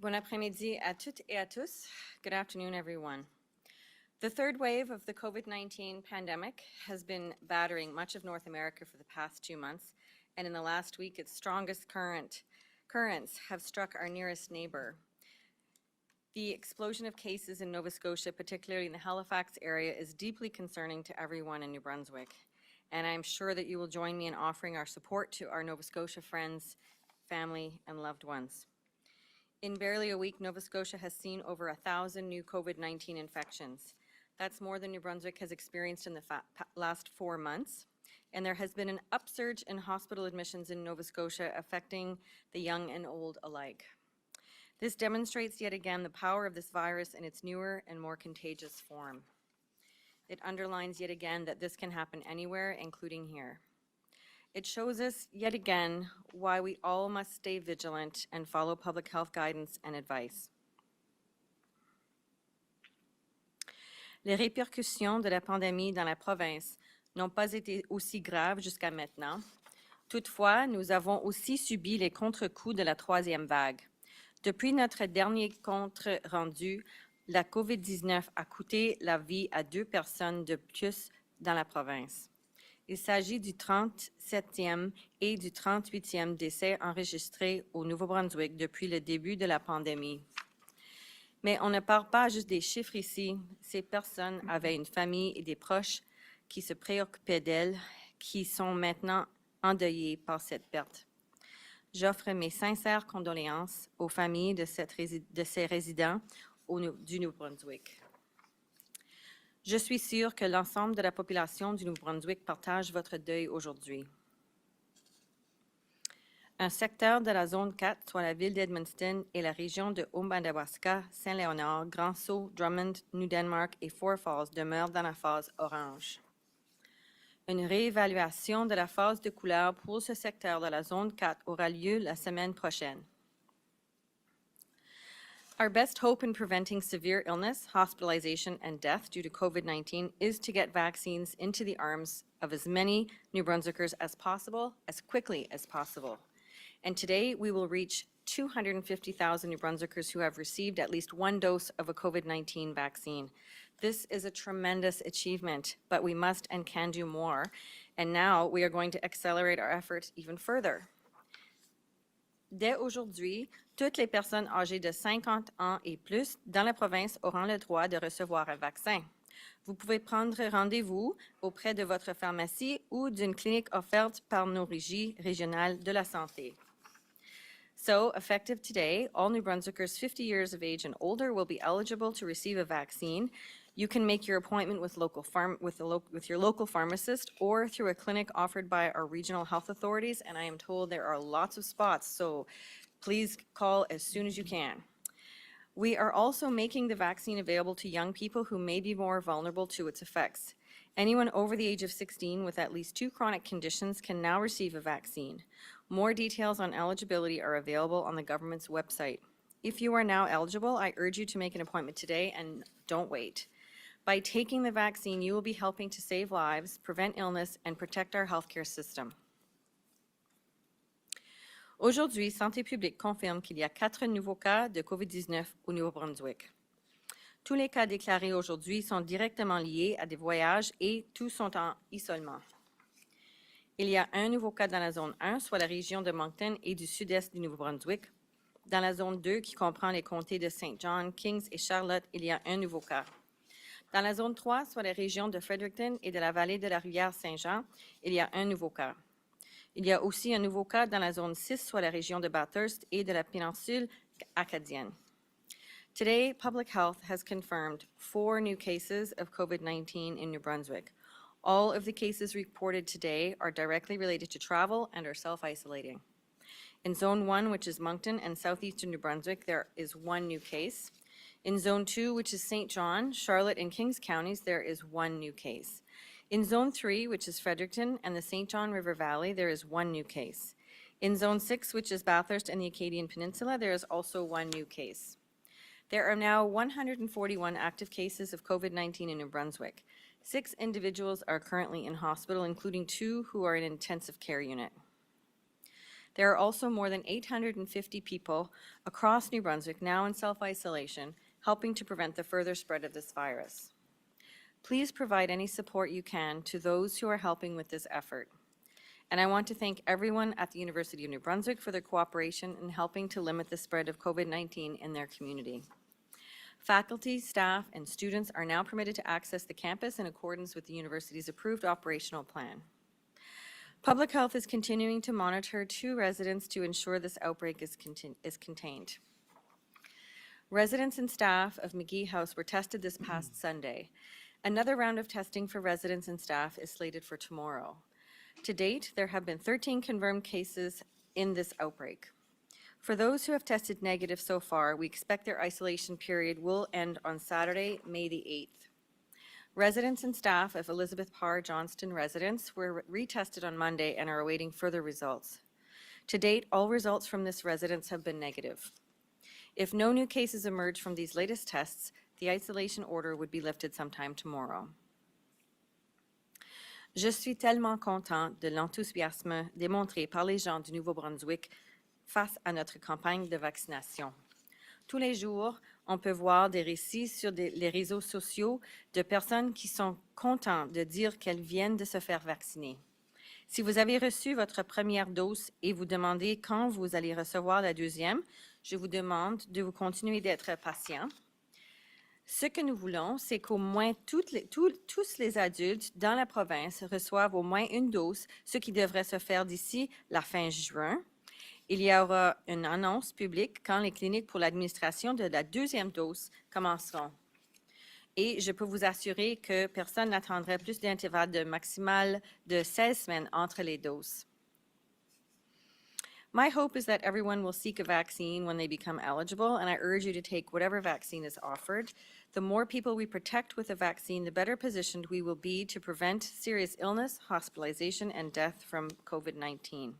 Bon après-midi à toutes et à tous. Good afternoon, everyone. The third wave of the COVID-19 pandemic has been battering much of North America for the past 2 months, and in the last week, its strongest currents have struck our nearest neighbor. The explosion of cases in Nova Scotia, particularly in the Halifax area, is deeply concerning to everyone in New Brunswick, and I'm sure that you will join me in offering our support to our Nova Scotia friends, family, and loved ones. In barely a week, Nova Scotia has seen over 1,000 new COVID-19 infections. That's more than New Brunswick has experienced in the last 4 months. And there has been an upsurge in hospital admissions in Nova Scotia affecting the young and old alike. This demonstrates yet again the power of this virus in its newer and more contagious form. It underlines yet again that this can happen anywhere, including here. It shows us yet again why we all must stay vigilant and follow public health guidance and advice. Les répercussions de la pandémie dans la province n'ont pas été aussi graves jusqu'à maintenant. Toutefois, nous avons aussi subi les contre-coups de la troisième vague. Depuis notre dernier compte rendu, la COVID-19 a coûté la vie à 2 personnes de plus dans la province. Il s'agit du 37e et du 38e décès enregistrés au Nouveau-Brunswick depuis le début de la pandémie. Mais on ne parle pas juste des chiffres ici. Ces personnes avaient une famille et des proches qui se préoccupaient d'elles, qui sont maintenant endeuillés par cette perte. J'offre mes sincères condoléances aux familles de ces résidents du Nouveau-Brunswick. Je suis sûre que l'ensemble de la population du Nouveau-Brunswick partage votre deuil aujourd'hui. Un secteur de la zone 4, soit la ville d'Edmundston et la région de Umbadawaska, Saint-Léonard, Grand Sault, Drummond, New Denmark et Four Falls demeurent dans la phase orange. Une réévaluation de la phase de couleur pour ce secteur de la zone 4 aura lieu la semaine prochaine. Our best hope in preventing severe illness, hospitalization, and death due to COVID-19 is to get vaccines into the arms of as many New Brunswickers as possible, as quickly as possible. And today, we will reach 250,000 New Brunswickers who have received at least 1 dose of a COVID-19 vaccine. This is a tremendous achievement, but we must and can do more. And now we are going to accelerate our efforts even further. Dès aujourd'hui, toutes les personnes âgées de 50 ans et plus dans la province auront le droit de recevoir un vaccin. Vous pouvez prendre rendez-vous auprès de votre pharmacie ou d'une clinique offerte par nos régies régionales de la santé. So, effective today, all New Brunswickers 50 years of age and older will be eligible to receive a vaccine. You can make your appointment with your local pharmacist or through a clinic offered by our regional health authorities, and I am told there are lots of spots, so please call as soon as you can. We are also making the vaccine available to young people who may be more vulnerable to its effects. Anyone over the age of 16 with at least 2 chronic conditions can now receive a vaccine. More details on eligibility are available on the government's website. If you are now eligible, I urge you to make an appointment today and don't wait. By taking the vaccine, you will be helping to save lives, prevent illness, and protect our healthcare system. Aujourd'hui, Santé publique confirme qu'il y a 4 nouveaux cas de COVID-19 au Nouveau-Brunswick. Tous les cas déclarés aujourd'hui sont directement liés à des voyages et tous sont en isolement. Il y a un nouveau cas dans la zone 1, soit la région de Moncton et du sud-est du Nouveau-Brunswick. Dans la zone 2, qui comprend les comtés de Saint John, Kings et Charlotte, il y a un nouveau cas. Dans la zone 3, soit la région de Fredericton et de la vallée de la rivière Saint-Jean, il y a un nouveau cas. Il y a aussi un nouveau cas dans la zone 6, soit la région de Bathurst et de la péninsule acadienne. Today, Public Health has confirmed 4 new cases of COVID-19 in New Brunswick. All of the cases reported today are directly related to travel and are self-isolating. In Zone 1, which is Moncton and southeastern New Brunswick, there is 1 new case. In Zone 2, which is Saint John, Charlotte, and Kings counties, there is 1 new case. In Zone 3, which is Fredericton and the Saint John River Valley, there is 1 new case. In Zone 6, which is Bathurst and the Acadian Peninsula, there is also 1 new case. There are now 141 active cases of COVID-19 in New Brunswick. 6 individuals are currently in hospital, including 2 who are in intensive care unit. There are also more than 850 people across New Brunswick now in self-isolation, helping to prevent the further spread of this virus. Please provide any support you can to those who are helping with this effort. And I want to thank everyone at the University of New Brunswick for their cooperation in helping to limit the spread of COVID-19 in their community. Faculty, staff, and students are now permitted to access the campus in accordance with the university's approved operational plan. Public health is continuing to monitor 2 residents to ensure this outbreak is contained. Residents and staff of McGee House were tested this past Sunday. Another round of testing for residents and staff is slated for tomorrow. To date, there have been 13 confirmed cases in this outbreak. For those who have tested negative so far, we expect their isolation period will end on Saturday, May the 8th. Residents and staff of Elizabeth Parr-Johnston residents were retested on Monday and are awaiting further results. To date, all results from this residence have been negative. If no new cases emerge from these latest tests, the isolation order would be lifted sometime tomorrow. Je suis tellement content de l'enthousiasme démontré par les gens du Nouveau-Brunswick face à notre campagne de vaccination. Tous les jours, on peut voir des récits sur les réseaux sociaux de personnes qui sont contentes de dire qu'elles viennent de se faire vacciner. Si vous avez reçu votre première dose et vous demandez quand vous allez recevoir la deuxième, je vous demande de vous continuer d'être patient. Ce que nous voulons, c'est qu'au moins tous les adultes dans la province reçoivent au moins une dose, ce qui devrait se faire d'ici la fin juin. Il y aura une annonce publique quand les cliniques pour l'administration de la deuxième dose commenceront. Et je peux vous assurer que personne n'attendrait plus d'intervalle de maximal de 16 semaines entre les doses. My hope is that everyone will seek a vaccine when they become eligible, and I urge you to take whatever vaccine is offered. The more people we protect with a vaccine, the better positioned we will be to prevent serious illness, hospitalization, and death from COVID-19.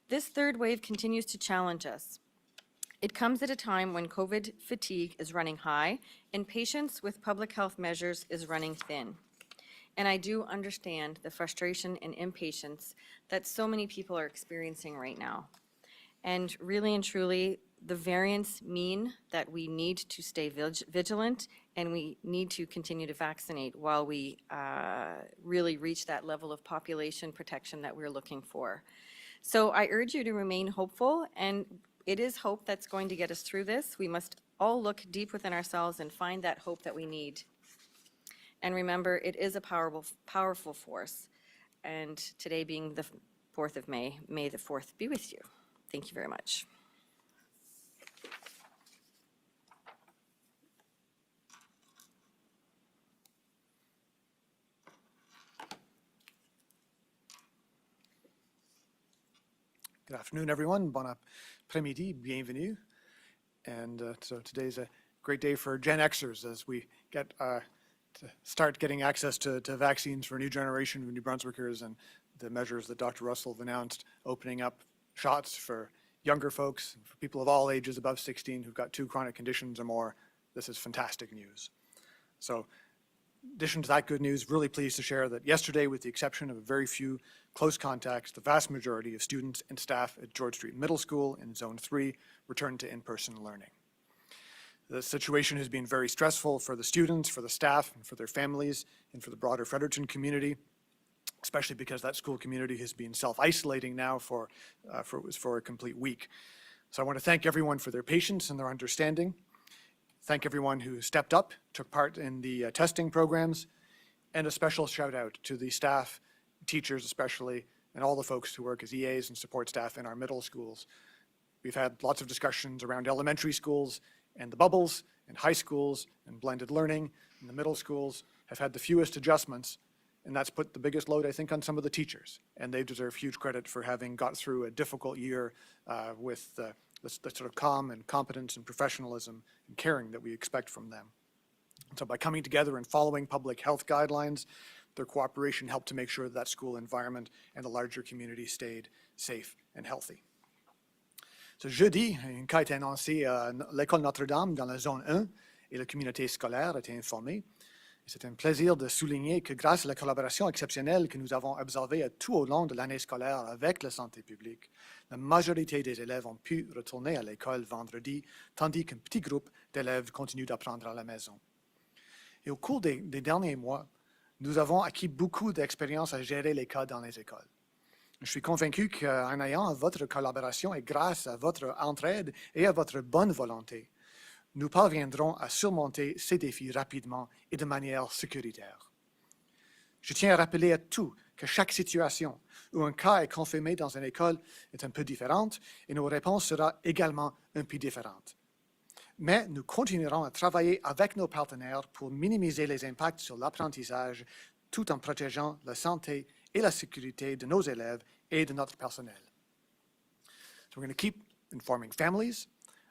This third wave continues to challenge us. It comes at a time when COVID fatigue is running high and patience with public health measures is running thin. And I do understand the frustration and impatience that so many people are experiencing right now. And really and truly, the variants mean that we need to stay vigilant and we need to continue to vaccinate while we really reach that level of population protection that we're looking for. So I urge you to remain hopeful, and it is hope that's going to get us through this. We must all look deep within ourselves and find that hope that we need. And remember, it is a powerful force. And today being the 4th of May, may the 4th be with you. Thank you very much. Good afternoon, everyone. Bon après-midi, bienvenue. And so today's a great day for Gen Xers as we get to start getting access to vaccines for a new generation of New Brunswickers, and the measures that Dr. Russell have announced, opening up shots for younger folks, for people of all ages above 16 who've got 2 chronic conditions or more. This is fantastic news. So in addition to that good news, really pleased to share that yesterday, with the exception of a very few close contacts, the vast majority of students and staff at George Street Middle School in Zone 3 returned to in-person learning. The situation has been very stressful for the students, for the staff, and for their families, and for the broader Fredericton community, especially because that school community has been self-isolating now for a complete week. So I want to thank everyone for their patience and their understanding. Thank everyone who stepped up, took part in the testing programs, and a special shout out to the staff, teachers especially, and all the folks who work as EAs and support staff in our middle schools. We've had lots of discussions around elementary schools and the bubbles, and high schools and blended learning, and the middle schools have had the fewest adjustments, and that's put the biggest load, I think, on some of the teachers, and they deserve huge credit for having got through a difficult year with the sort of calm and competence and professionalism and caring that we expect from them. And so by coming together and following public health guidelines, their cooperation helped to make sure that school environment and the larger community stayed safe and healthy. Ce jeudi, un cas a été annoncé à l'école Notre-Dame dans la zone 1 et la communauté scolaire a été informée. C'est un plaisir de souligner que grâce à la collaboration exceptionnelle que nous avons observée tout au long de l'année scolaire avec la santé publique, la majorité des élèves ont pu retourner à l'école vendredi, tandis qu'un petit groupe d'élèves continue d'apprendre à la maison. Et au cours des derniers mois, nous avons acquis beaucoup d'expérience à gérer les cas dans les écoles. Je suis convaincu qu'en ayant votre collaboration et grâce à votre entraide et à votre bonne volonté, nous parviendrons à surmonter ces défis rapidement et de manière sécuritaire. Je tiens à rappeler à tous que chaque situation où un cas est confirmé dans une école est un peu différente et nos réponses seront également un peu différentes. Mais nous continuerons à travailler avec nos partenaires pour minimiser les impacts sur l'apprentissage tout en protégeant la santé et la sécurité de nos élèves et de notre personnel. So we're going to keep informing families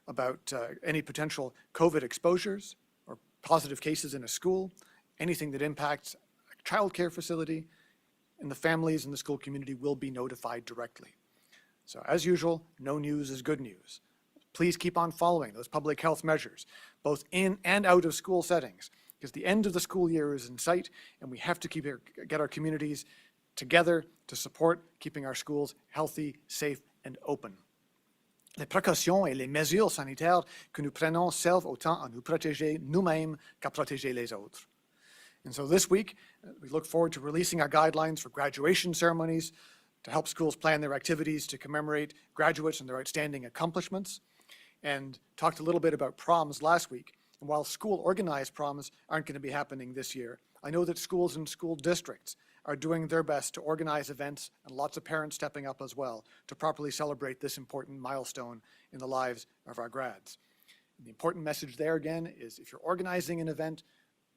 about any potential COVID exposures or positive cases in a school, anything that impacts a child care facility, and the families and the school community will be notified directly. So as usual, no news is good news. Please keep on following those public health measures, both in and out of school settings, because the end of the school year is in sight, and we have to get our communities together to support keeping our schools healthy, safe, and open. Les précautions et les mesures sanitaires que nous prenons servent autant à nous protéger nous-mêmes qu'à protéger les autres. And so this week, we look forward to releasing our guidelines for graduation ceremonies to help schools plan their activities to commemorate graduates and their outstanding accomplishments, and talked a little bit about proms last week. And while school-organized proms aren't going to be happening this year, I know that schools and school districts are doing their best to organize events, and lots of parents stepping up as well to properly celebrate this important milestone in the lives of our grads. And the important message there again is if you're organizing an event,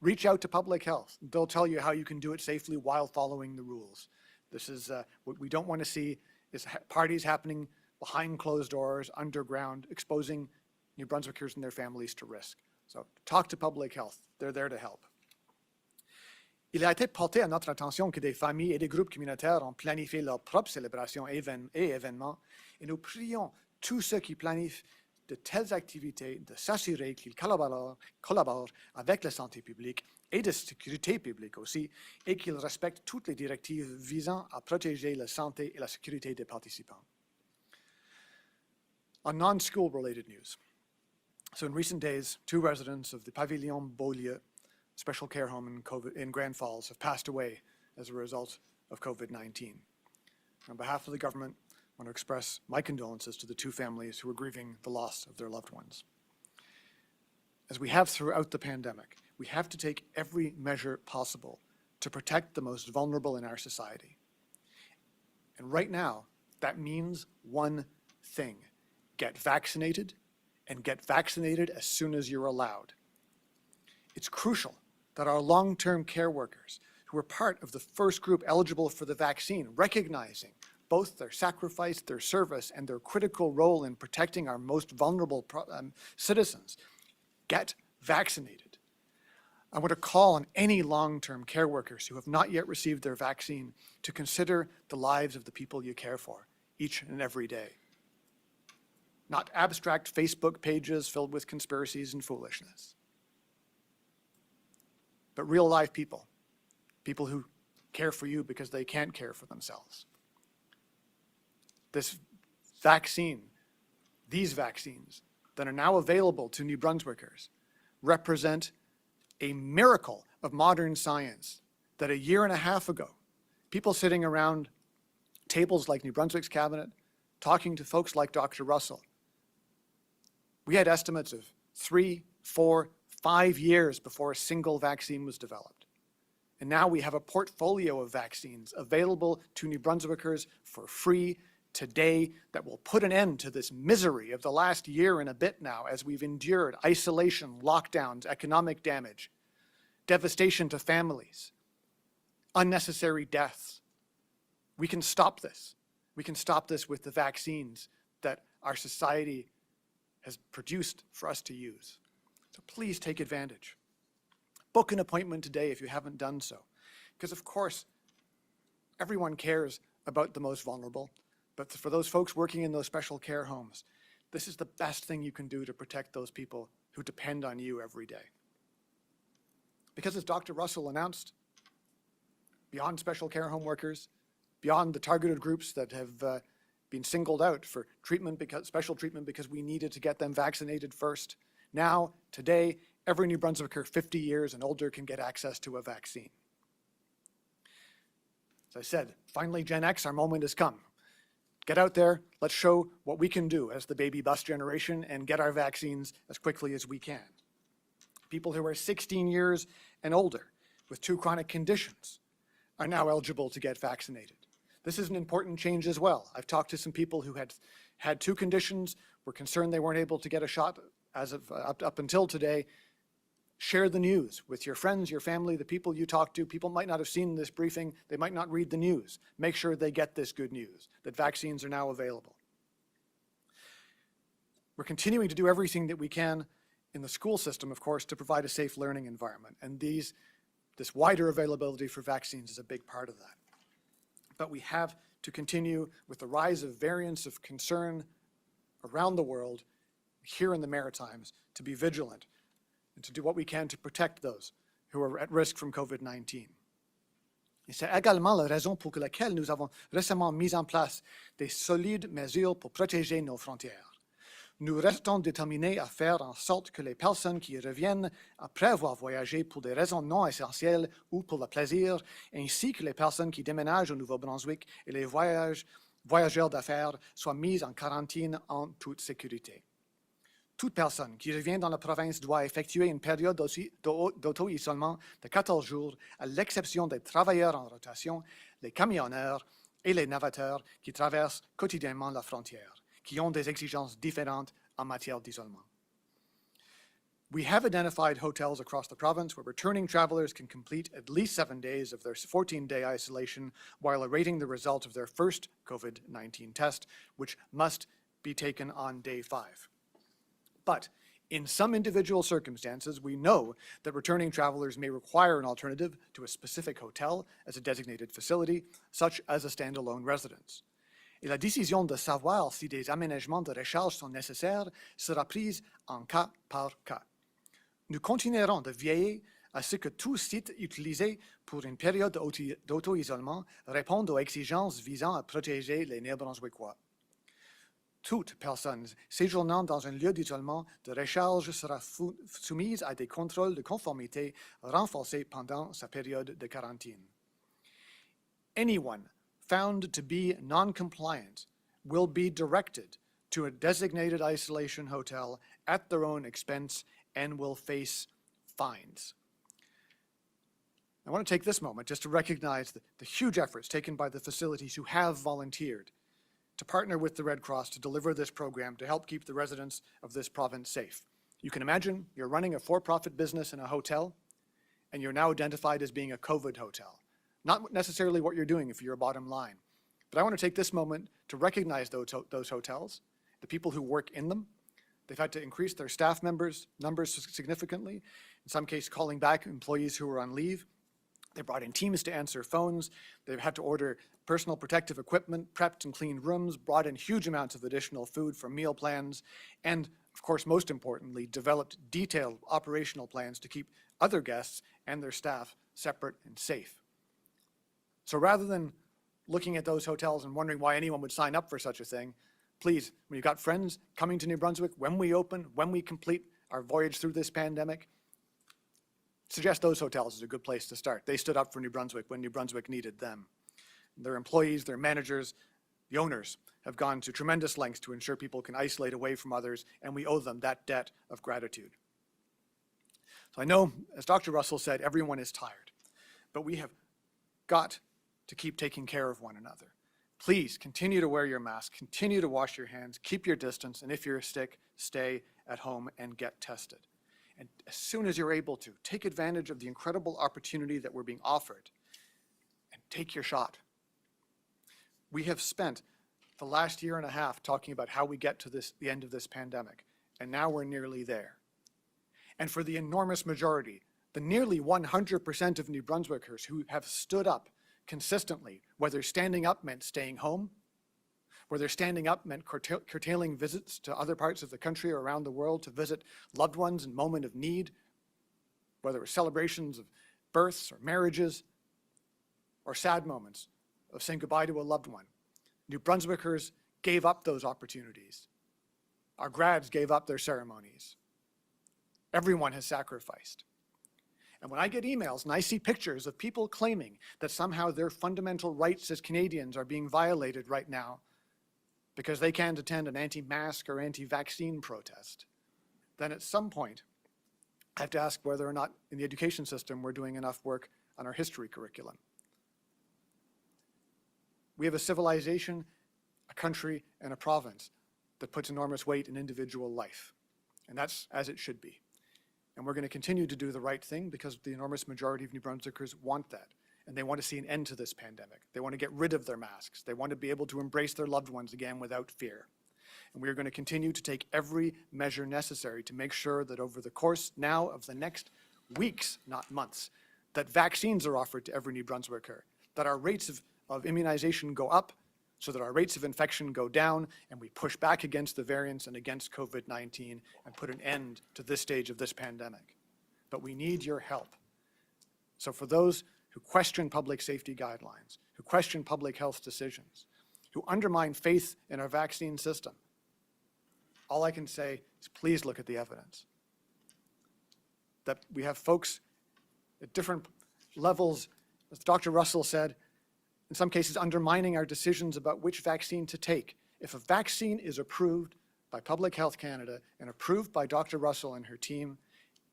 reach out to public health. They'll tell you how you can do it safely while following the rules. This is what we don't want to see is parties happening behind closed doors, underground, exposing New Brunswickers and their families to risk. So talk to public health. They're there to help. Il a été porté à notre attention que des familles et des groupes communautaires ont planifié leurs propres célébrations et événements, et nous prions tous ceux qui planifient de telles activités de s'assurer qu'ils collaborent avec la santé publique et de sécurité publique aussi, et qu'ils respectent toutes les directives visant à protéger la santé et la sécurité des participants. On non-school related news. So in recent days, 2 residents of the Pavilion Beaulieu special care home in Grand Falls have passed away as a result of COVID-19. On behalf of the government, I want to express my condolences to the 2 families who are grieving the loss of their loved ones. As we have throughout the pandemic, we have to take every measure possible to protect the most vulnerable in our society. And right now, that means one thing: get vaccinated, and get vaccinated as soon as you're allowed. It's crucial that our long-term care workers, who are part of the first group eligible for the vaccine, recognizing both their sacrifice, their service, and their critical role in protecting our most vulnerable citizens, get vaccinated. I want to call on any long-term care workers who have not yet received their vaccine to consider the lives of the people you care for each and every day. Not abstract Facebook pages filled with conspiracies and foolishness, but real life people, people who care for you because they can't care for themselves. This vaccine, these vaccines that are now available to New Brunswickers represent a miracle of modern science that a year and a half ago, people sitting around tables like New Brunswick's cabinet, talking to folks like Dr. Russell, we had estimates of 3, 4, 5 years before a single vaccine was developed. And now we have a portfolio of vaccines available to New Brunswickers for free today that will put an end to this misery of the last year and a bit now as we've endured isolation, lockdowns, economic damage, devastation to families, unnecessary deaths. We can stop this. We can stop this with the vaccines that our society has produced for us to use. So please take advantage. Book an appointment today if you haven't done so. Because of course, everyone cares about the most vulnerable, but for those folks working in those special care homes, this is the best thing you can do to protect those people who depend on you every day. Because as Dr. Russell announced, beyond special care home workers, beyond the targeted groups that have been singled out for treatment, special treatment because we needed to get them vaccinated first, now, today, every New Brunswicker 50 years and older can get access to a vaccine. As I said, finally, Gen X, our moment has come. Get out there, let's show what we can do as the baby bus generation and get our vaccines as quickly as we can. People who are 16 years and older with 2 chronic conditions are now eligible to get vaccinated. This is an important change as well. I've talked to some people who had 2 conditions, were concerned they weren't able to get a shot as of up until today. Share the news with your friends, your family, the people you talk to. People might not have seen this briefing. They might not read the news. Make sure they get this good news, that vaccines are now available. We're continuing to do everything that we can in the school system, of course, to provide a safe learning environment. And this wider availability for vaccines is a big part of that. But we have to continue with the rise of variants of concern around the world, here in the Maritimes, to be vigilant and to do what we can to protect those who are at risk from COVID-19. Et c'est également la raison pour laquelle nous avons récemment mis en place des solides mesures pour protéger nos frontières. Nous restons déterminés à faire en sorte que les personnes qui reviennent après avoir voyagé pour des raisons non essentielles ou pour le plaisir, ainsi que les personnes qui déménagent au Nouveau-Brunswick et les voyageurs d'affaires soient mises en quarantaine en toute sécurité. Toute personne qui revient dans la province doit effectuer une période d'auto-isolement de 14 jours, à l'exception des travailleurs en rotation, les camionneurs et les navetteurs qui traversent quotidiennement la frontière, qui ont des exigences différentes en matière d'isolement. We have identified hotels across the province where returning travelers can complete at least 7 days of their 14-day isolation while awaiting the result of their first COVID-19 test, which must be taken on day 5. But in some individual circumstances, we know that returning travelers may require an alternative to a specific hotel as a designated facility, such as a standalone residence. Et la décision de savoir si des aménagements de recharge sont nécessaires sera prise en cas par cas. Nous continuerons de veiller à ce que tout site utilisé pour une période d'auto-isolement réponde aux exigences visant à protéger les Néo-Brunswickois. Toute personne séjournant dans un lieu d'isolement de recharge sera soumise à des contrôles de conformité renforcés pendant sa période de quarantaine. Anyone found to be non-compliant will be directed to a designated isolation hotel at their own expense and will face fines. I want to take this moment just to recognize the huge efforts taken by the facilities who have volunteered to partner with the Red Cross to deliver this program to help keep the residents of this province safe. You can imagine you're running a for-profit business in a hotel, and you're now identified as being a COVID hotel. Not necessarily what you're doing for your bottom line. But I want to take this moment to recognize those hotels, the people who work in them. They've had to increase their staff numbers significantly, in some cases calling back employees who were on leave. They brought in teams to answer phones. They've had to order personal protective equipment, prepped and cleaned rooms, brought in huge amounts of additional food for meal plans, and of course, most importantly, developed detailed operational plans to keep other guests and their staff separate and safe. So rather than looking at those hotels and wondering why anyone would sign up for such a thing, please, when you've got friends coming to New Brunswick, when we open, when we complete our voyage through this pandemic, suggest those hotels is a good place to start. They stood up for New Brunswick when New Brunswick needed them. Their employees, their managers, the owners have gone to tremendous lengths to ensure people can isolate away from others, and we owe them that debt of gratitude. So I know, as Dr. Russell said, everyone is tired, but we have got to keep taking care of one another. Please continue to wear your mask, continue to wash your hands, keep your distance, and if you're sick, stay at home and get tested. And as soon as you're able to, take advantage of the incredible opportunity that we're being offered and take your shot. We have spent the last year and a half talking about how we get to the end of this pandemic, and now we're nearly there. And for the enormous majority, the nearly 100% of New Brunswickers who have stood up consistently, whether standing up meant staying home, whether standing up meant curtailing visits to other parts of the country or around the world to visit loved ones in moment of need, whether it was celebrations of births or marriages or sad moments of saying goodbye to a loved one. New Brunswickers gave up those opportunities. Our grads gave up their ceremonies. Everyone has sacrificed. And when I get emails and I see pictures of people claiming that somehow their fundamental rights as Canadians are being violated right now because they can't attend an anti-mask or anti-vaccine protest, then at some point, I have to ask whether or not in the education system we're doing enough work on our history curriculum. We have a civilization, a country, and a province that puts enormous weight in individual life. And that's as it should be. And we're going to continue to do the right thing because the enormous majority of New Brunswickers want that. And they want to see an end to this pandemic. They want to get rid of their masks. They want to be able to embrace their loved ones again without fear. And we are going to continue to take every measure necessary to make sure that over the course now of the next weeks, not months, that vaccines are offered to every New Brunswicker, that our rates of immunization go up, so that our rates of infection go down, and we push back against the variants and against COVID-19 and put an end to this stage of this pandemic. But we need your help. So for those who question public safety guidelines, who question public health decisions, who undermine faith in our vaccine system, all I can say is please look at the evidence. That we have folks at different levels, as Dr. Russell said, in some cases undermining our decisions about which vaccine to take. If a vaccine is approved by Public Health Canada and approved by Dr. Russell and her team,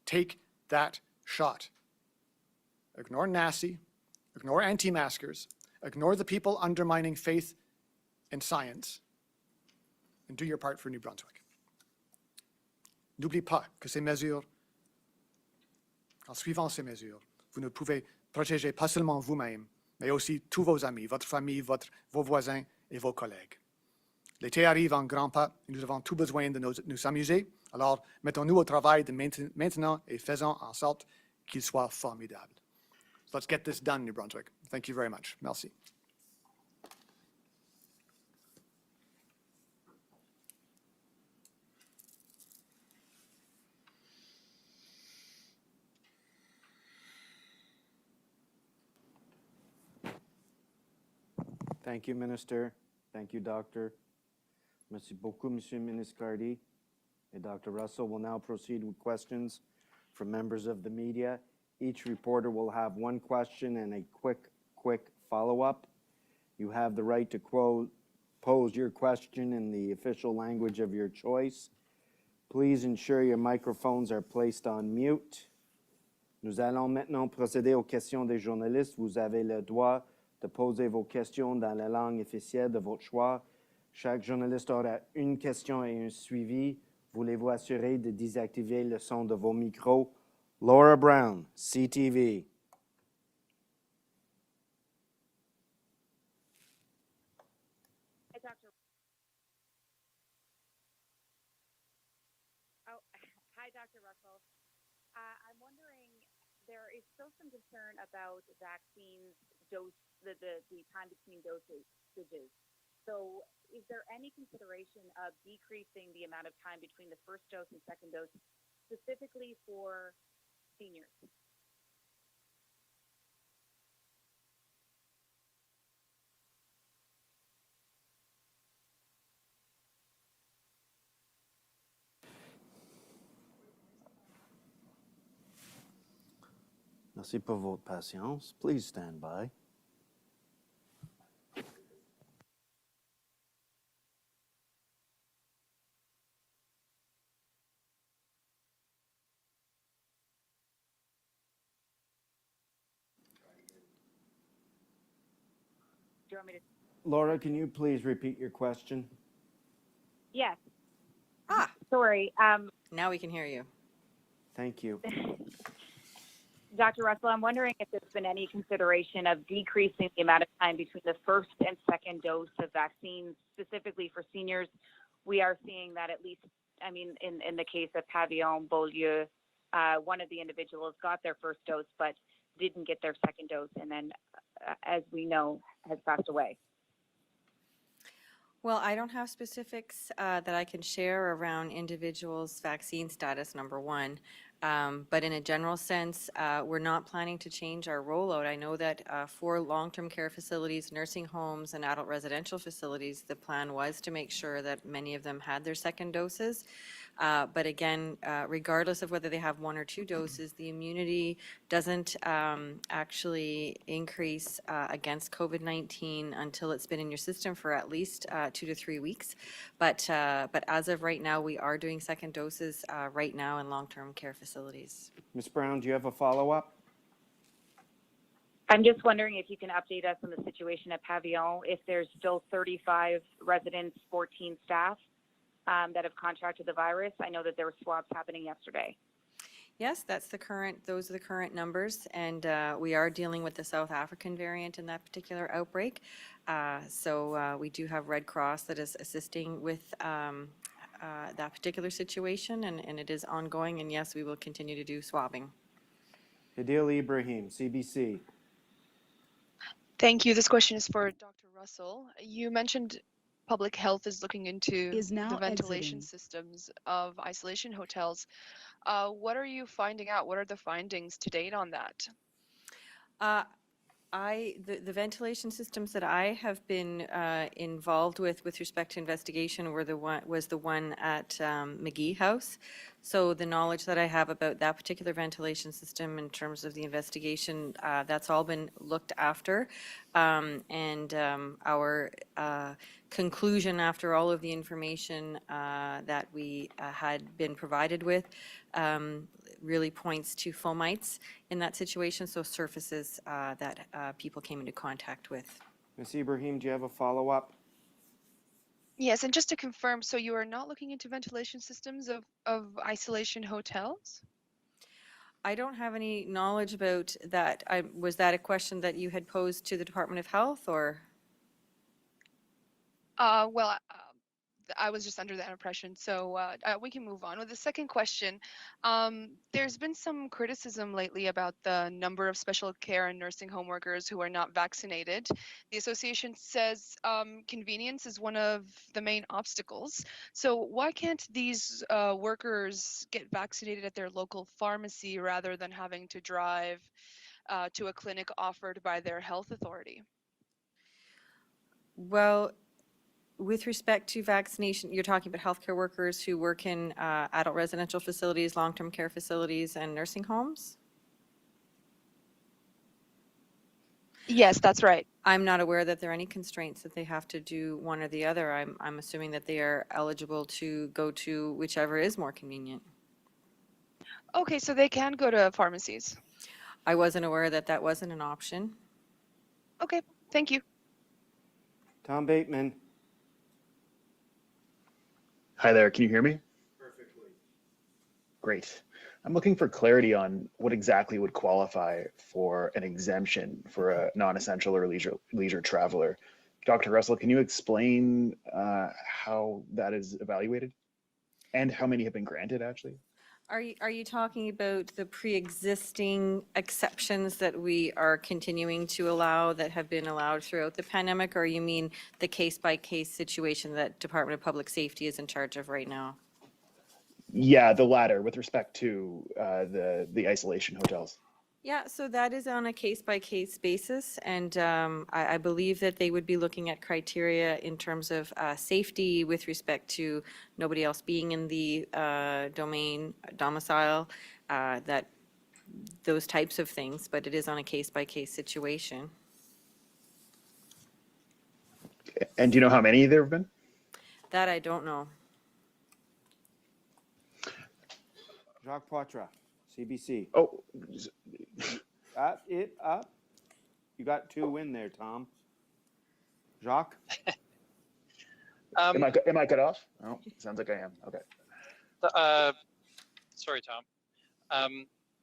take that shot. Ignore NACI, ignore anti-maskers, ignore the people undermining faith and science, and do your part for New Brunswick. N'oubliez pas que ces mesures, en suivant ces mesures, vous ne pouvez protéger pas seulement vous-même, mais aussi tous vos amis, votre famille, vos voisins et vos collègues. L'été arrive en grands pas et nous avons tout besoin de nous amuser. Alors, mettons-nous au travail de maintenant et faisons en sorte qu'il soit formidable. So let's get this done, New Brunswick. Thank you very much. Merci. Thank you, Minister. Thank you, Doctor. Merci beaucoup, Monsieur Ministre Cardy. And Dr. Russell will now proceed with questions from members of the media. Each reporter will have one question and a quick follow-up. You have the right to pose your question in the official language of your choice. Please ensure your microphones are placed on mute. Nous allons maintenant procéder aux questions des journalistes. Vous avez le droit de poser vos questions dans la langue officielle de votre choix. Chaque journaliste aura une question et un suivi. Voulez-vous assurer de désactiver le son de vos micros? Laura Brown, CTV. Hi, Dr. Hi, Dr. Russell. I'm wondering, there is still some concern about vaccines the time between dosages. So is there any consideration of decreasing the amount of time between the first dose and second dose, specifically for seniors? Merci pour votre patience. Please stand by. Do you want me to? Laura, can you please repeat your question? Yes. Ah, Sorry. now we can hear you. Thank you. Dr. Russell, I'm wondering if there's been any consideration of decreasing the amount of time between the first and second dose of vaccines, specifically for seniors. We are seeing that at least, I mean, in the case of Pavillon, Beaulieu, one of the individuals got their first dose but didn't get their second dose, and then, as we know, has passed away. Well, I don't have specifics that I can share around individuals' vaccine status, number one. But in a general sense, we're not planning to change our rollout. I know that for long-term care facilities, nursing homes, and adult residential facilities, the plan was to make sure that many of them had their second doses. But again, regardless of whether they have one or two doses, the immunity doesn't actually increase against COVID-19 until it's been in your system for at least 2 to 3 weeks. But as of right now, we are doing second doses right now in long-term care facilities. Ms. Brown, do you have a follow-up? I'm just wondering if you can update us on the situation at Pavillon, if there's still 35 residents, 14 staff that have contracted the virus. I know that there were swabs happening yesterday. Yes, those are the current numbers, and we are dealing with the South African variant in that particular outbreak. So we do have Red Cross that is assisting with that particular situation, and it is ongoing, and yes, we will continue to do swabbing. Adil Ibrahim, CBC. Thank you. This question is for Dr. Russell. You mentioned public health is looking into the ventilation systems of isolation hotels. What are you finding out? What are the findings to date on that? The ventilation systems that I have been involved with respect to investigation was the one at McGee House. So the knowledge that I have about that particular ventilation system in terms of the investigation, that's all been looked after. And our conclusion after all of the information that we had been provided with really points to fomites in that situation, so surfaces that people came into contact with. Ms. Ibrahim, do you have a follow-up? Yes, and just to confirm, so you are not looking into ventilation systems of isolation hotels? I don't have any knowledge about that. Was that a question that you had posed to the Department of Health, or? Well, I was just under that impression, so we can move on with the second question. There's been some criticism lately about the number of special care and nursing home workers who are not vaccinated. The association says convenience is one of the main obstacles. So why can't these workers get vaccinated at their local pharmacy rather than having to drive to a clinic offered by their health authority? Well, with respect to vaccination, you're talking about healthcare workers who work in adult residential facilities, long-term care facilities, and nursing homes? Yes, that's right. I'm not aware that there are any constraints that they have to do one or the other. I'm assuming that they are eligible to go to whichever is more convenient. Okay, so they can go to pharmacies. I wasn't aware that that wasn't an option. Okay, thank you. Tom Bateman. Hi there, can you hear me? Perfectly. Great. I'm looking for clarity on what exactly would qualify for an exemption for a non-essential or leisure traveler. Dr. Russell, can you explain how that is evaluated and how many have been granted actually? Are you talking about the pre-existing exceptions that we are continuing to allow that have been allowed throughout the pandemic, or you mean the case-by-case situation that Department of Public Safety is in charge of right now? Yeah, the latter with respect to the isolation hotels. Yeah, so that is on a case-by-case basis, and I believe that they would be looking at criteria in terms of safety with respect to nobody else being in the domicile, that those types of things, but it is on a case-by-case situation. And do you know how many there have been? That I don't know. Jacques Poitras, CBC. Oh, Up. You got two in there, Tom. Jacques? am I cut off? Oh, sounds like I am. Okay. Sorry, Tom.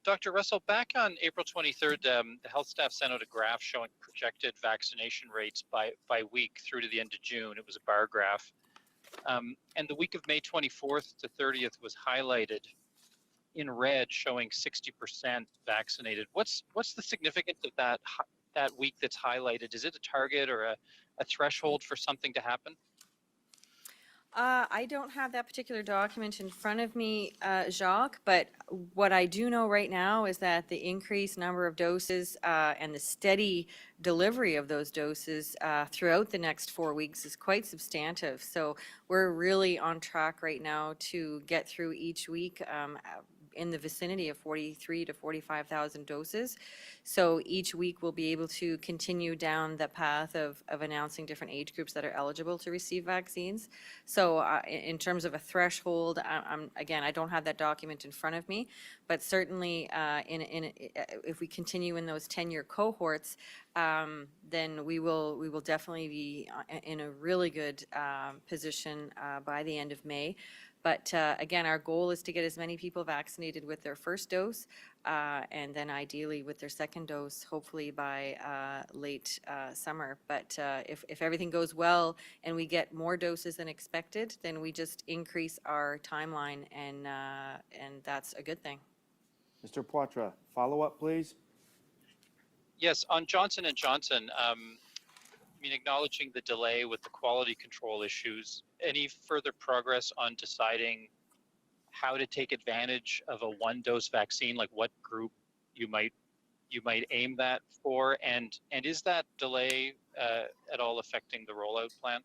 Dr. Russell, back on April 23rd, the health staff sent out a graph showing projected vaccination rates by week through to the end of June. It was a bar graph. And the week of May 24th to 30th was highlighted in red, showing 60% vaccinated. What's the significance of that week that's highlighted? Is it a target or a threshold for something to happen? I don't have that particular document in front of me, Jacques, but what I do know right now is that the increased number of doses and the steady delivery of those doses throughout the next 4 weeks is quite substantive. So we're really on track right now to get through each week in the vicinity of 43 to 45,000 doses. So each week we'll be able to continue down the path of announcing different age groups that are eligible to receive vaccines. So in terms of a threshold, again, I don't have that document in front of me, but certainly if we continue in those 10-year cohorts, then we will definitely be in a really good position by the end of May. But again, our goal is to get as many people vaccinated with their first dose and then ideally with their second dose, hopefully by late summer. But if everything goes well and we get more doses than expected, then we just increase our timeline and that's a good thing. Mr. Poitras, follow-up, please. Yes, on Johnson & Johnson, I mean, acknowledging the delay with the quality control issues, any further progress on deciding how to take advantage of a one-dose vaccine, like what group you might aim that for, and is that delay at all affecting the rollout plan?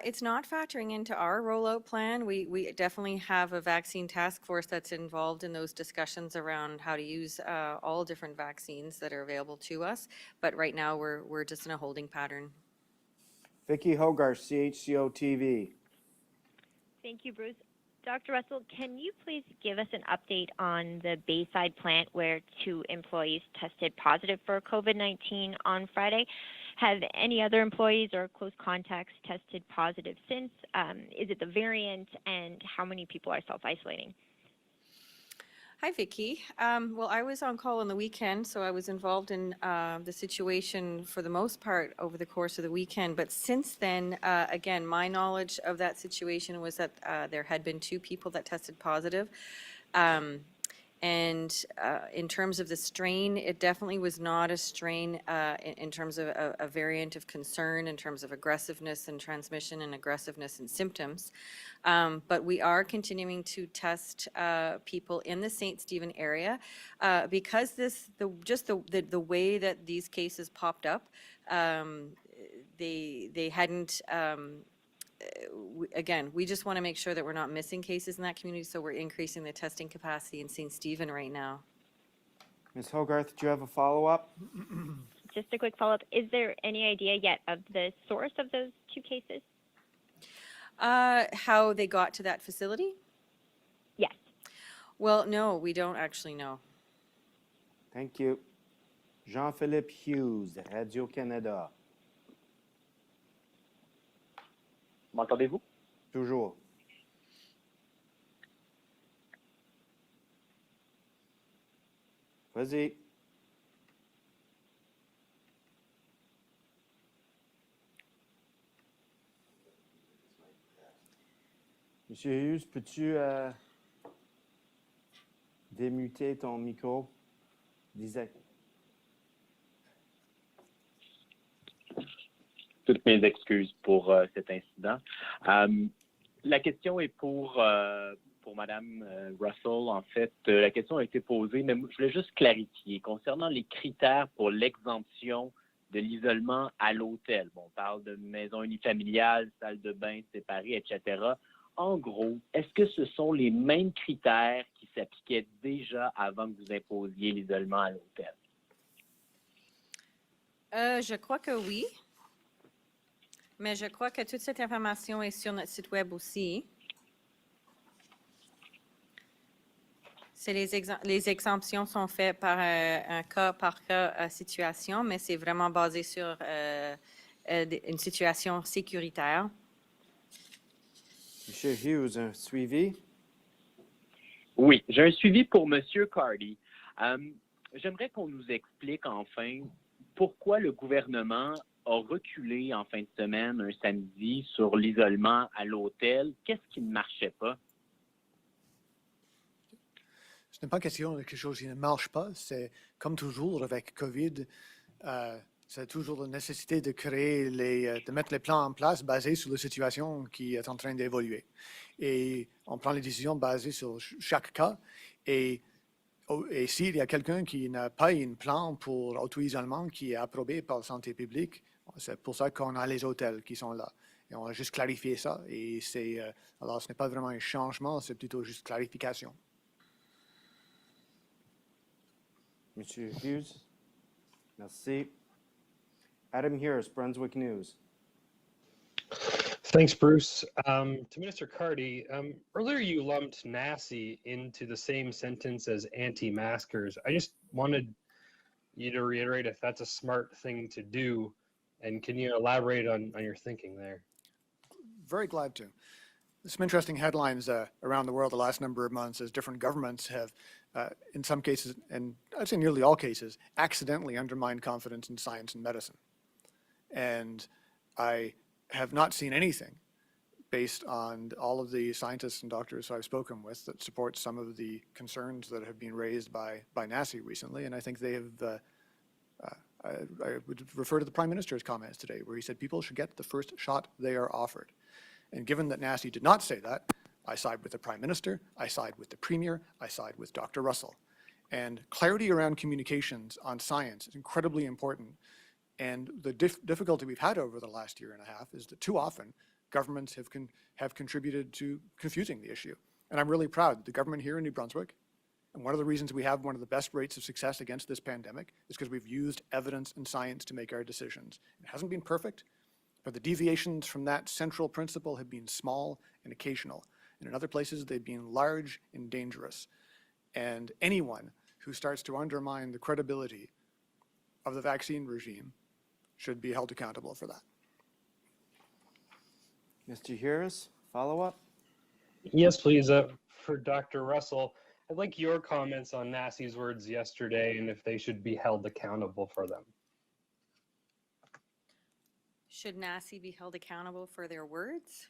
It's not factoring into our rollout plan. We definitely have a vaccine task force that's involved in those discussions around how to use all different vaccines that are available to us. But right now we're just in a holding pattern. Vicky Hogarth, CHCO TV. Thank you, Bruce. Dr. Russell, can you please give us an update on the Bayside plant where 2 employees tested positive for COVID-19 on Friday? Have any other employees or close contacts tested positive since? Is it the variant, and how many people are self-isolating? Hi, Vicki. Well, I was on call on the weekend, so I was involved in the situation for the most part over the course of the weekend. But since then, again, my knowledge of that situation was that there had been 2 people that tested positive. And in terms of the strain, it definitely was not a strain in terms of a variant of concern, in terms of aggressiveness and transmission and aggressiveness and symptoms. But we are continuing to test people in the St. Stephen area because the way that these cases popped up, they hadn't. Again, we just want to make sure that we're not missing cases in that community, so we're increasing the testing capacity in St. Stephen right now. Ms. Hogarth, do you have a follow-up? Just a quick follow-up. Is there any idea yet of the source of those 2 cases? How they got to that facility? Yes. Well, no, we don't actually know. Thank you. Jean-Philippe Hughes, Radio-Canada. M'entendez-vous? Toujours. Vas-y. Monsieur Hughes, peux-tu démuter ton micro? Disais. Toutes mes excuses pour cet incident. La question est pour Madame Russell. En fait, la question a été posée, mais je voulais juste clarifier concernant les critères pour l'exemption de l'isolement à l'hôtel. Bon, on parle de maison unifamiliale, salle de bain séparée, etc. En gros, est-ce que ce sont les mêmes critères qui s'appliquaient déjà avant que vous imposiez l'isolement à l'hôtel? Je crois que oui. Mais je crois que toute cette information est sur notre site web aussi. C'est les exemptions sont faites par un cas par cas situation, mais c'est vraiment basé sur une situation sécuritaire. Monsieur Hughes, un suivi? Oui, j'ai un suivi pour Monsieur Cardy. J'aimerais qu'on nous explique enfin pourquoi le gouvernement a reculé en fin de semaine, un samedi, sur l'isolement à l'hôtel. Qu'est-ce qui ne marchait pas? Ce n'est pas question de quelque chose qui ne marche pas. C'est comme toujours avec COVID, c'est toujours la nécessité de créer de mettre les plans en place basés sur la situation qui est en train d'évoluer. Et on prend les décisions basées sur chaque cas. Et s'il y a quelqu'un qui n'a pas un plan pour auto-isolement qui est approuvé par la santé publique, c'est pour ça qu'on a les hôtels qui sont là. Et on a juste clarifié ça. Et alors, ce n'est pas vraiment un changement, c'est plutôt juste clarification. Monsieur Hughes? Merci. Adam Harris, Brunswick News. Thanks, Bruce. To Minister Cardy, earlier you lumped NACI into the same sentence as anti-maskers. I just wanted you to reiterate if that's a smart thing to do, and can you elaborate on your thinking there? Very glad to. There's some interesting headlines around the world the last number of months as different governments have, in some cases, and I'd say nearly all cases, accidentally undermined confidence in science and medicine. And I have not seen anything based on all of the scientists and doctors who I've spoken with that support some of the concerns that have been raised by NACI recently. And I think they have, I would refer to the Prime Minister's comments today where he said people should get the first shot they are offered. And given that NACI did not say that, I side with the Prime Minister, I side with the Premier, I side with Dr. Russell. And clarity around communications on science is incredibly important. And the difficulty we've had over the last year and a half is that too often governments have contributed to confusing the issue. And I'm really proud that the government here in New Brunswick, and one of the reasons we have one of the best rates of success against this pandemic is because we've used evidence and science to make our decisions. It hasn't been perfect, but the deviations from that central principle have been small and occasional. And in other places, they've been large and dangerous. And anyone who starts to undermine the credibility of the vaccine regime should be held accountable for that. Mr. Harris, follow-up? Yes, please. For Dr. Russell, I'd like your comments on NACI's words yesterday and if they should be held accountable for them. Should NACI be held accountable for their words?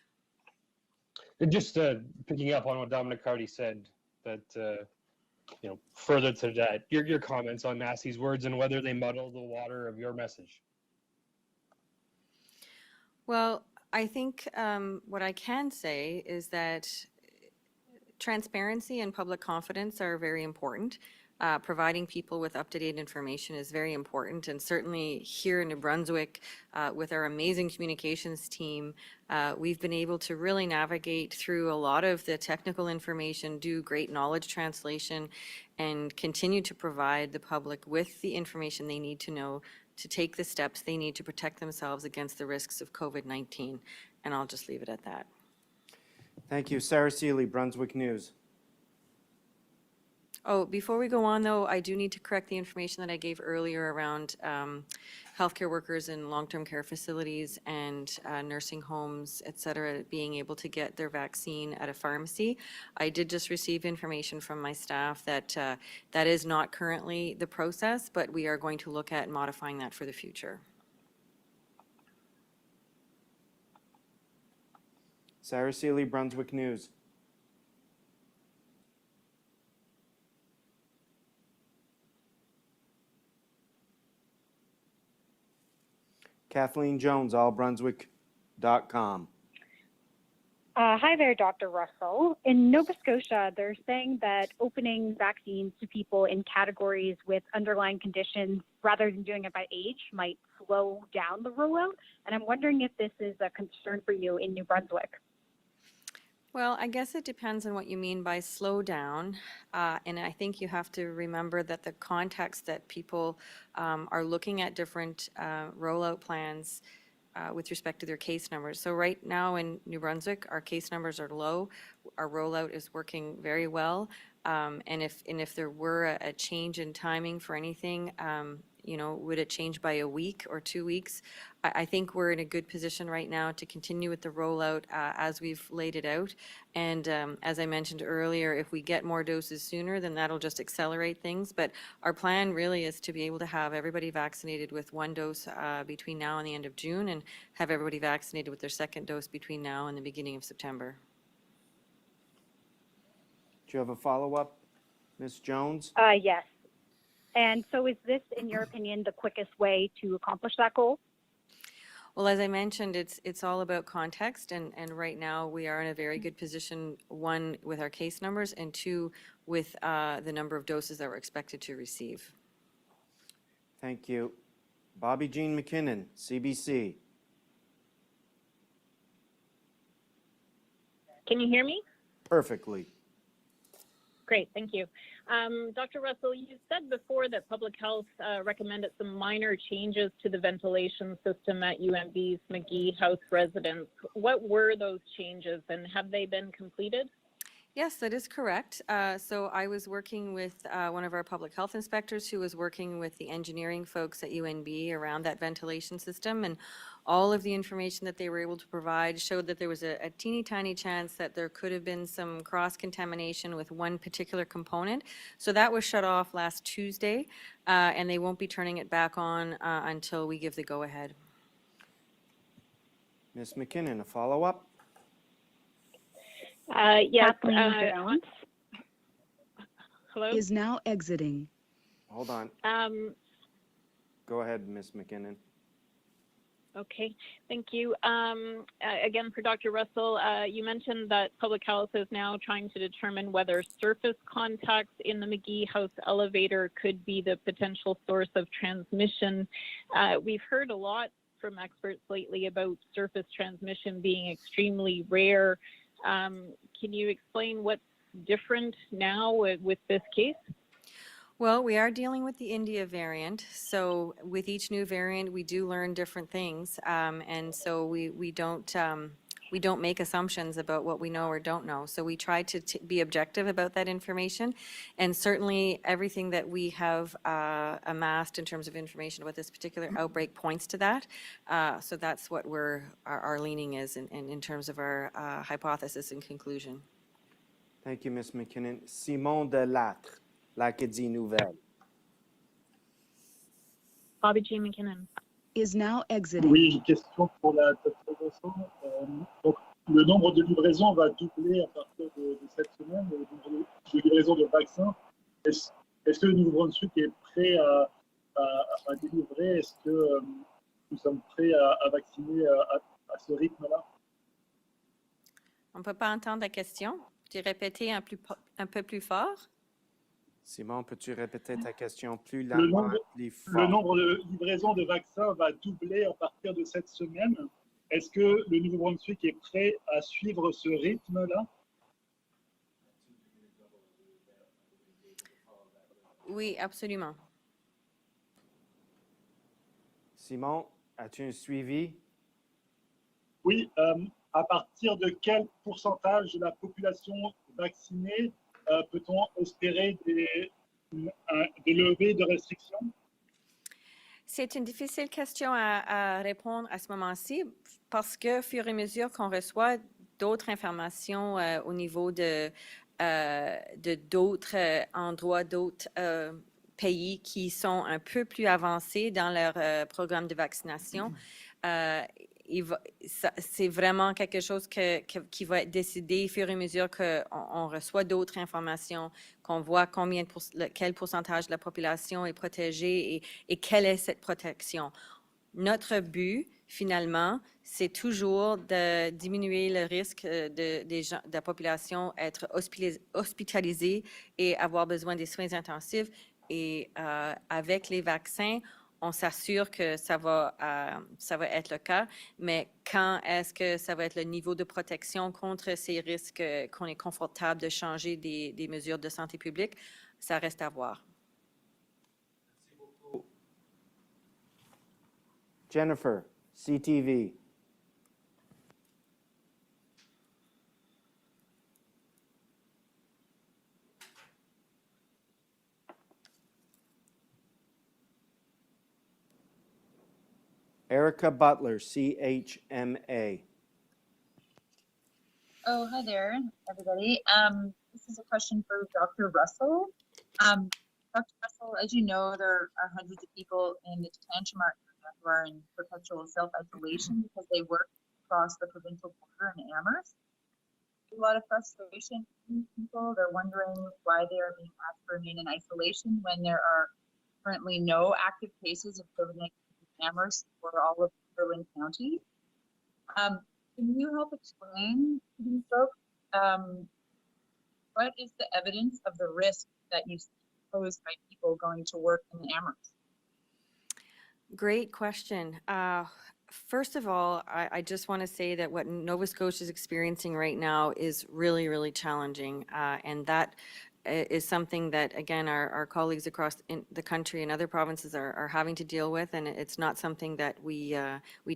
Just picking up on what Dominic Cardy said, that further to that, your comments on NACI's words and whether they muddle the water of your message. Well, I think what I can say is that transparency and public confidence are very important. Providing people with up-to-date information is very important, and certainly here in New Brunswick, with our amazing communications team, we've been able to really navigate through a lot of the technical information, do great knowledge translation, and continue to provide the public with the information they need to know to take the steps they need to protect themselves against the risks of COVID-19. And I'll just leave it at that. Thank you. Sarah Seeley, Brunswick News. Oh, before we go on, though, I do need to correct the information that I gave earlier around healthcare workers in long-term care facilities and nursing homes, et cetera, being able to get their vaccine at a pharmacy. I did just receive information from my staff that that is not currently the process, but we are going to look at modifying that for the future. Sarah Seeley, Brunswick News. Kathleen Jones, allbrunswick.com. Hi there, Dr. Russell. In Nova Scotia, they're saying that opening vaccines to people in categories with underlying conditions rather than doing it by age might slow down the rollout. And I'm wondering if this is a concern for you in New Brunswick. Well, I guess it depends on what you mean by slow down. And I think you have to remember that the context that people are looking at different rollout plans with respect to their case numbers. So right now in New Brunswick, our case numbers are low. Our rollout is working very well. And if there were a change in timing for anything, would it change by a week or 2 weeks? I think we're in a good position right now to continue with the rollout as we've laid it out. And as I mentioned earlier, if we get more doses sooner, then that'll just accelerate things. But our plan really is to be able to have everybody vaccinated with 1 dose between now and the end of June, and have everybody vaccinated with their 2nd dose between now and the beginning of September. Do you have a follow-up, Ms. Jones? Yes. And so is this, in your opinion, the quickest way to accomplish that goal? Well, as I mentioned, it's all about context, and right now we are in a very good position, one, with our case numbers, and two, with the number of doses that we're expected to receive. Thank you. Bobby Jean McKinnon, CBC. Can you hear me? Perfectly. Great, thank you. Dr. Russell, you said before that public health recommended some minor changes to the ventilation system at UNB's McGee House residence. What were those changes, and have they been completed? Yes, that is correct. So I was working with one of our public health inspectors who was working with the engineering folks at UNB around that ventilation system, and all of the information that they were able to provide showed that there was a teeny tiny chance that there could have been some cross-contamination with one particular component. So that was shut off last Tuesday, and they won't be turning it back on until we give the go-ahead. Ms. McKinnon, a follow-up? Yes. Kathleen Jones. Hello? Is now exiting. Hold on. Go ahead, Ms. McKinnon. Okay, thank you. Again, for Dr. Russell, you mentioned that public health is now trying to determine whether surface contacts in the McGee House elevator could be the potential source of transmission. We've heard a lot from experts lately about surface transmission being extremely rare. Can you explain what's different now with this case? Well, we are dealing with the India variant, so with each new variant, we do learn different things, and so we don't make assumptions about what we know or don't know. So we try to be objective about that information, and certainly everything that we have amassed in terms of information about this particular outbreak points to that. So that's what our leaning is in terms of our hypothesis and conclusion. Thank you, Ms. McKinnon. Simon Delattre, l'Acadie Nouvelle. Bobby G. McKinnon. Is now exiting. Oui, question pour la Dr. Russell. Donc, le nombre de livraisons va doubler à partir de cette semaine, le nombre de livraisons de vaccins. Est-ce que le Nouveau-Brunswick est prêt à délivrer? Est-ce que nous sommes prêts à vacciner à ce rythme-là? On ne peut pas entendre la question. Tu répéter un peu plus fort? Simon, peux-tu répéter ta question plus Le lentement, plus fort? le nombre de livraisons de vaccins va doubler à partir de cette semaine. Est-ce que le Nouveau-Brunswick est prêt à suivre ce rythme-là? Oui, absolument. Simon, as-tu un suivi? Oui, à partir de quel pourcentage de la population vaccinée peut-on espérer des levées de restrictions? C'est une difficile question à répondre à ce moment-ci parce que, au fur et à mesure qu'on reçoit d'autres informations au niveau de d'autres endroits, d'autres pays qui sont un peu plus avancés dans leur programme de vaccination, c'est vraiment quelque chose qui va être décidé au fur et à mesure qu'on reçoit d'autres informations, qu'on voit quel pourcentage de la population est protégée et quelle est cette protection. Notre but, finalement, c'est toujours de diminuer le risque de la population être hospitalisée et avoir besoin des soins intensifs. Et avec les vaccins, on s'assure que ça va être le cas, mais quand est-ce que ça va être le niveau de protection contre ces risques qu'on est confortable de changer des mesures de santé publique, ça reste à voir. Merci beaucoup. Jennifer, CTV. Erica Butler, CHMA. Oh, hi there, everybody. This is a question for Dr. Russell. Dr. Russell, as you know, there are hundreds of people in the detention area who are in perpetual self-isolation because they work across the provincial border in Amherst. There's a lot of frustration from people. They're wondering why they are being asked to remain in isolation when there are currently no active cases of COVID-19 in Amherst or all of Berlin County. Can you help explain to these folks what is the evidence of the risk that you see posed by people going to work in Amherst? Great question. First of all, I just want to say that what Nova Scotia is experiencing right now is really, really challenging. And that is something that, again, our colleagues across the country and other provinces are having to deal with. And it's not something that we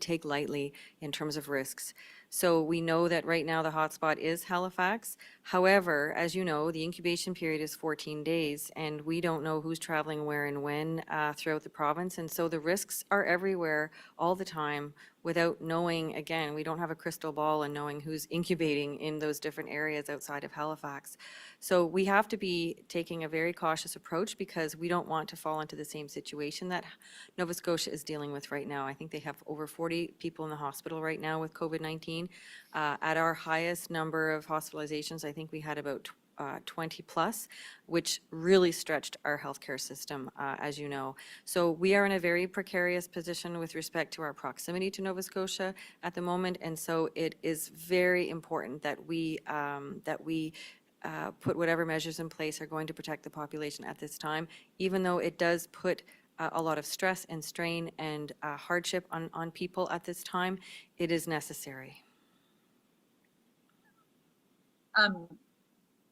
take lightly in terms of risks. So we know that right now the hotspot is Halifax. However, as you know, the incubation period is 14 days, and we don't know who's traveling where and when throughout the province. And so the risks are everywhere all the time without knowing, again, we don't have a crystal ball and knowing who's incubating in those different areas outside of Halifax. So we have to be taking a very cautious approach because we don't want to fall into the same situation that Nova Scotia is dealing with right now. I think they have over 40 people in the hospital right now with COVID-19. At our highest number of hospitalizations, I think we had about 20 plus, which really stretched our healthcare system, as you know. So we are in a very precarious position with respect to our proximity to Nova Scotia at the moment, and so it is very important that we put whatever measures in place are going to protect the population at this time, even though it does put a lot of stress and strain and hardship on people at this time. It is necessary.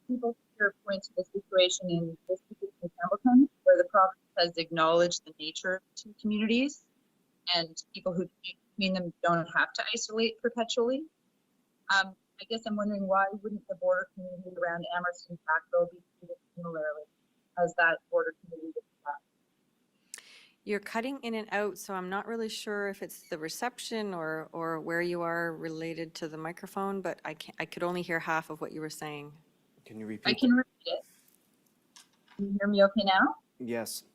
People here point to the situation in Hamilton, where the province has acknowledged the nature of two communities, and people who commute between them don't have to isolate perpetually. I guess I'm wondering, why wouldn't the border community around Amherst and Sackville be treated similarly as that border community with that? You're cutting in and out, so I'm not really sure if it's the reception or where you are related to the microphone, but I could only hear half of what you were saying. Can you repeat? I can repeat it. Can you hear me okay now? Yes.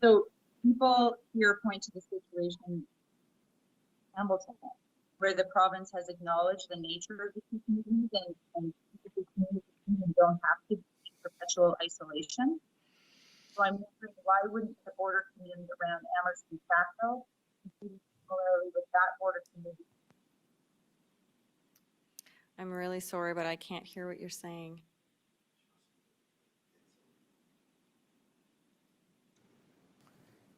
So people here point to the situation in Hamilton, where the province has acknowledged the nature of the two communities and people who commute between them don't have to be in perpetual isolation. So I'm wondering, why wouldn't the border community around Amherst and Sackville be treated similarly with that border community? I'm really sorry, but I can't hear what you're saying.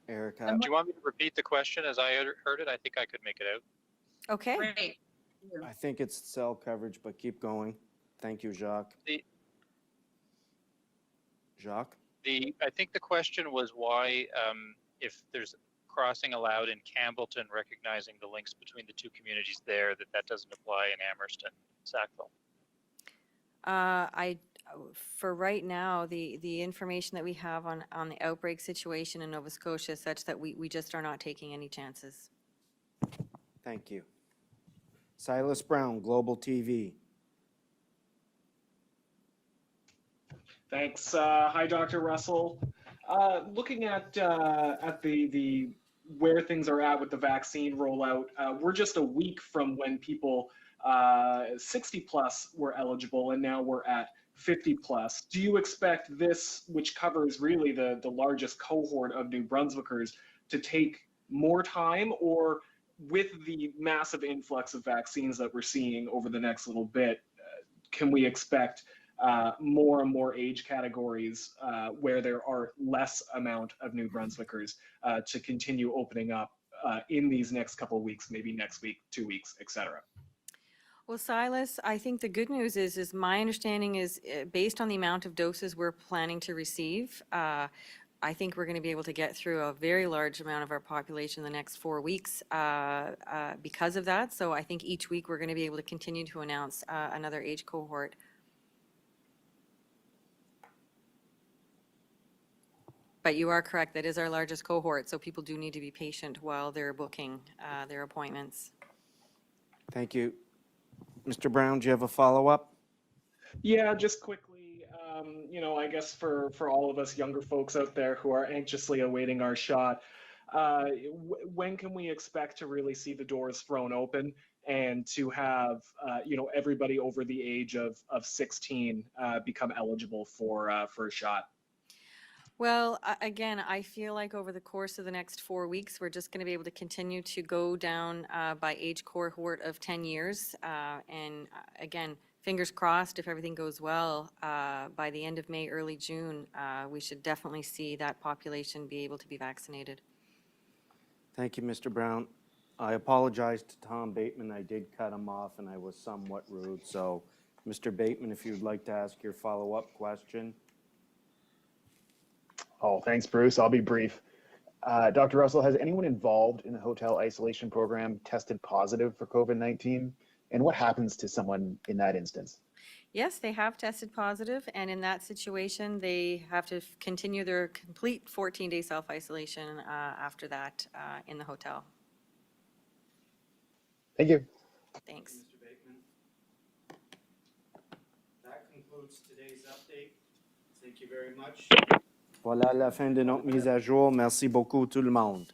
Erica. Do you want me to repeat the question as I heard it? I think I could make it out. Okay. Great. I think it's cell coverage, but keep going. Thank you, Jacques. Jacques? I think the question was why, if there's crossing allowed in Campbellton, recognizing the links between the two communities there, that doesn't apply in Amherst and Sackville. For right now, the information that we have on the outbreak situation in Nova Scotia is such that we just are not taking any chances. Thank you. Silas Brown, Global TV. Thanks. Hi, Dr. Russell. Looking at the where things are at with the vaccine rollout, we're just a week from when people 60 plus were eligible, and now we're at 50 plus. Do you expect this, which covers really the largest cohort of New Brunswickers, to take more time, or with the massive influx of vaccines that we're seeing over the next little bit, can we expect more and more age categories where there are less amount of New Brunswickers to continue opening up in these next couple of weeks, maybe next week, 2 weeks, etc.? Well, Silas, I think the good news is my understanding is based on the amount of doses we're planning to receive, I think we're going to be able to get through a very large amount of our population in the next 4 weeks because of that. So I think each week we're going to be able to continue to announce another age cohort. But you are correct, that is our largest cohort, so people do need to be patient while they're booking their appointments. Thank you. Mr. Brown, do you have a follow-up? Yeah, just quickly, I guess for all of us younger folks out there who are anxiously awaiting our shot, when can we expect to really see the doors thrown open and to have, everybody over the age of 16 become eligible for a shot? Well, again, I feel like over the course of the next 4 weeks, we're just going to be able to continue to go down by age cohort of 10 years. And again, fingers crossed, if everything goes well, by the end of May, early June, we should definitely see that population be able to be vaccinated. Thank you, Mr. Brown. I apologize to Tom Bateman. I did cut him off and I was somewhat rude. So, Mr. Bateman, if you'd like to ask your follow-up question. Oh, thanks, Bruce. I'll be brief. Dr. Russell, has anyone involved in the hotel isolation program tested positive for COVID-19? And what happens to someone in that instance? Yes, they have tested positive, and in that situation, they have to continue their complete 14-day self-isolation after that in the hotel. Thank you. Thanks. Mr. Bateman. That concludes today's update. Thank you very much. Voilà la fin de notre mise à jour. Merci beaucoup tout le monde.